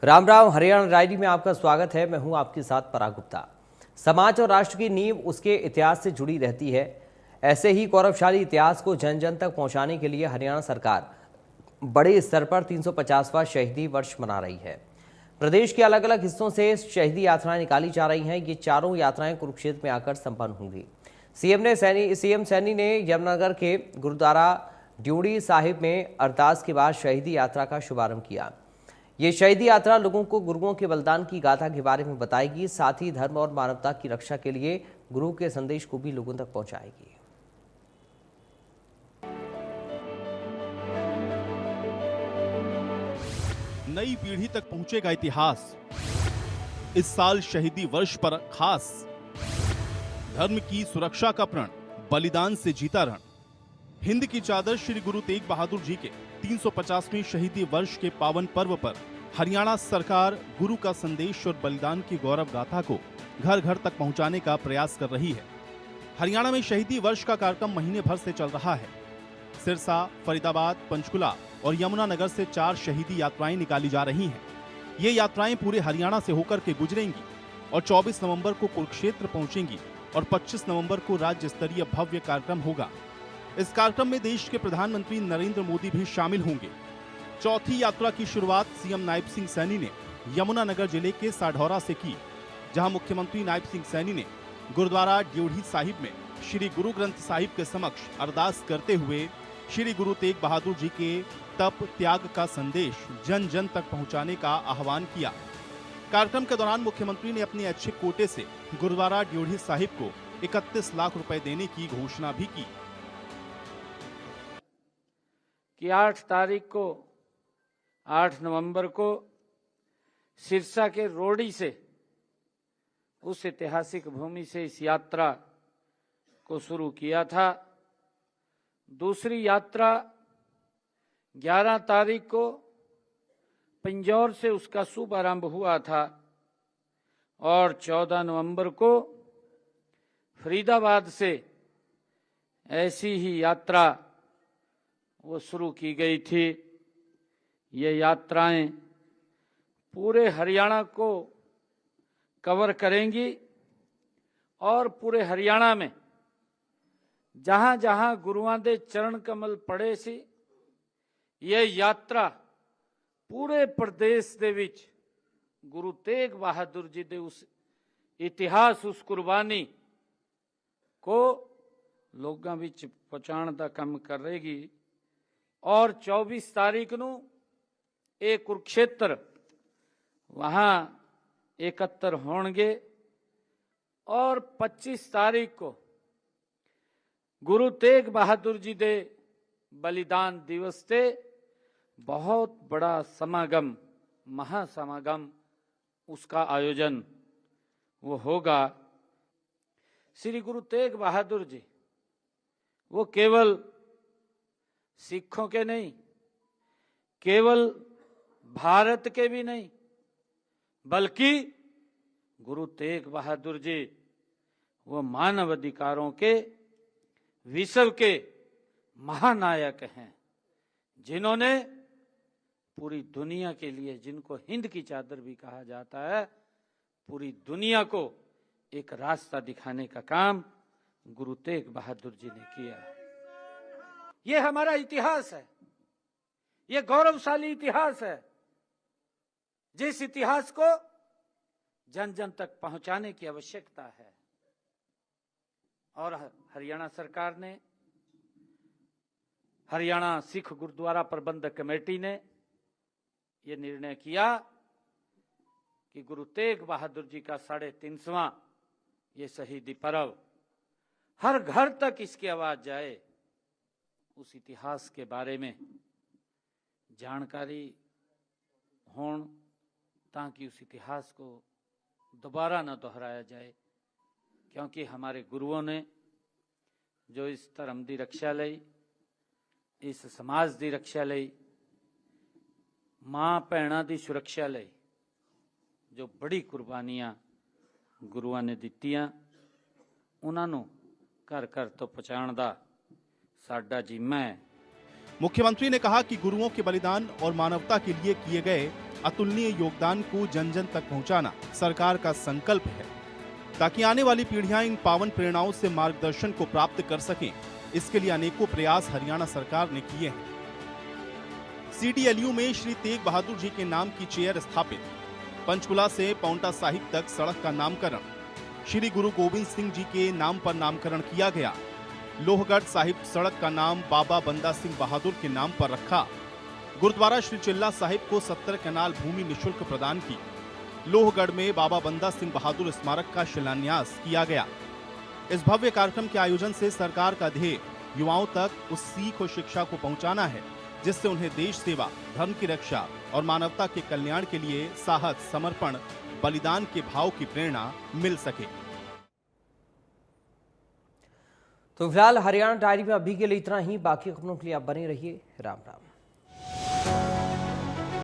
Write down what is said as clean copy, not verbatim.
Ram Ram. Haryana diary में आपका स्वागत है। मैं हूं आपके साथ पराग गुप्ता। समाज और राष्ट्र की नींव उसके इतिहास से जुड़ी रहती है। ऐसे ही गौरवशाली इतिहास को जन जन तक पहुंचाने के लिए हरियाणा सरकार बड़े स्तर पर 350वां शहीदी वर्ष मना रही है। प्रदेश के अलग अलग हिस्सों से शहीदी यात्राएं निकाली जा रही हैं। ये चारों यात्राएं कुरुक्षेत्र में आकर संपन्न होंगी। सीएम सैनी ने यमुनानगर के गुरुद्वारा ड्यूढ़ी साहिब में अरदास के बाद शहीदी यात्रा का शुभारंभ किया। ये शहीदी यात्रा लोगों को गुरुओं के बलिदान की गाथा के बारे में बताएगी, साथ ही धर्म और मानवता की रक्षा के लिए गुरु के संदेश को भी लोगों तक पहुंचाएगी। नई पीढ़ी तक पहुंचेगा इतिहास। इस साल शहीदी वर्ष पर खास धर्म की सुरक्षा का प्रण, बलिदान से जीता रण। हिंद की चादर श्री गुरु तेग बहादुर जी के 350वें शहीदी वर्ष के पावन पर्व पर हरियाणा सरकार गुरु का संदेश और बलिदान की गौरव गाथा को घर घर तक पहुंचाने का प्रयास कर रही है। हरियाणा में शहीदी वर्ष का कार्यक्रम महीने भर से चल रहा है। सिरसा, फरीदाबाद, पंचकुला और यमुनानगर से 4 शहीदी यात्राएं निकाली जा रही हैं। ये यात्राएं पूरे हरियाणा से होकर के गुजरेंगी और 24 नवंबर को कुरुक्षेत्र पहुंचेंगी और 25 नवंबर को राज्य स्तरीय भव्य कार्यक्रम होगा। इस कार्यक्रम में देश के प्रधानमंत्री नरेंद्र मोदी भी शामिल होंगे। चौथी यात्रा की शुरुआत सीएम नायब सिंह सैनी ने यमुनानगर जिले के साढौरा से की, जहां मुख्यमंत्री नायब सिंह सैनी ने गुरुद्वारा ड्यूढ़ी साहिब में श्री गुरु ग्रंथ साहिब के समक्ष अरदास करते हुए श्री गुरु तेग बहादुर जी के तप त्याग का संदेश जन जन तक पहुंचाने का आह्वान किया। कार्यक्रम के दौरान मुख्यमंत्री ने अपने ऐच्छिक कोटे से गुरुद्वारा ड्यूढ़ी साहिब को 31 लाख रुपए देने की घोषणा भी की कि 8 नवंबर को सिरसा के रोड़ी से, उस ऐतिहासिक भूमि से इस यात्रा को शुरू किया था। दूसरी यात्रा 11 तारीख को पिंजौर से उसका शुभारंभ हुआ था और 14 नवंबर को फरीदाबाद से ऐसी ही यात्रा वो शुरू की गई थी। ये यात्राएं पूरे हरियाणा को कवर करेंगी और पूरे हरियाणा में जहां जहां गुरुआं दे चरण कमल पड़े सी, ये यात्रा पूरे प्रदेश दे विच गुरु तेग बहादुर जी दे उस इतिहास, उस कुर्बानी को लोगां विच पहुंचाण दा काम करेगी। और 24 तारीख नू ये कुरुक्षेत्र वहां एकत्र होंगे और 25 तारीख को गुरु तेग बहादुर जी दे बलिदान दिवस से बहुत बड़ा समागम, महासमागम, उसका आयोजन वो होगा। श्री गुरु तेग बहादुर जी वो केवल सिखों के नहीं, केवल भारत के भी नहीं, बल्कि गुरु तेग बहादुर जी वो मानव अधिकारों के विश्व के महानायक हैं, जिन्होंने पूरी दुनिया के लिए, जिनको हिंद की चादर भी कहा जाता है, पूरी दुनिया को एक रास्ता दिखाने का काम गुरु तेग बहादुर जी ने किया। ये हमारा इतिहास है, ये गौरवशाली इतिहास है, जिस इतिहास को जन जन तक पहुंचाने की आवश्यकता है। और हरियाणा सरकार ने, हरियाणा सिख गुरुद्वारा प्रबंधक कमेटी ने यह निर्णय किया कि गुरु तेग बहादुर जी का 350वां ये शहीदी पर्व हर घर तक इसकी आवाज जाए, उस इतिहास के बारे में जानकारी हो, ताकि उस इतिहास को दोबारा न दोहराया जाए। क्योंकि हमारे गुरुओं ने जो इस धर्म की रक्षा लई, इस समाज की रक्षा लई, मां भैणों की सुरक्षा लई जो बड़ी कुर्बानियां गुरुआं ने दित्तियां, उन्होंने घर घर तो पहुँचाने का साडा जिम्मा है। मुख्यमंत्री ने कहा कि गुरुओं के बलिदान और मानवता के लिए किए गए अतुलनीय योगदान को जन जन तक पहुंचाना सरकार का संकल्प है, ताकि आने वाली पीढ़ियां इन पावन प्रेरणाओं से मार्गदर्शन को प्राप्त कर सकें। इसके लिए अनेकों प्रयास हरियाणा सरकार ने किए हैं। CDLU में श्री तेग बहादुर जी के नाम की चेयर स्थापित, पंचकुला से पांवटा साहिब तक सड़क का नामकरण, श्री गुरु गोविंद सिंह जी के नाम पर नामकरण किया गया। लोहगढ़ साहिब सड़क का नाम बाबा बंदा सिंह बहादुर के नाम पर रखा। गुरुद्वारा श्री चिल्ला साहिब को 70 कनाल भूमि निशुल्क प्रदान की। लोहगढ़ में बाबा बंदा सिंह बहादुर स्मारक का शिलान्यास किया गया। इस भव्य कार्यक्रम के आयोजन से सरकार का ध्येय युवाओं तक उस सीख और शिक्षा को पहुंचाना है, जिससे उन्हें देश सेवा, धर्म की रक्षा और मानवता के कल्याण के लिए साहस, समर्पण, बलिदान के भाव की प्रेरणा मिल सके। तो फिलहाल हरियाणा डायरी में अभी के लिए इतना ही। बाकी खबरों के लिए आप बने रहिए। राम राम।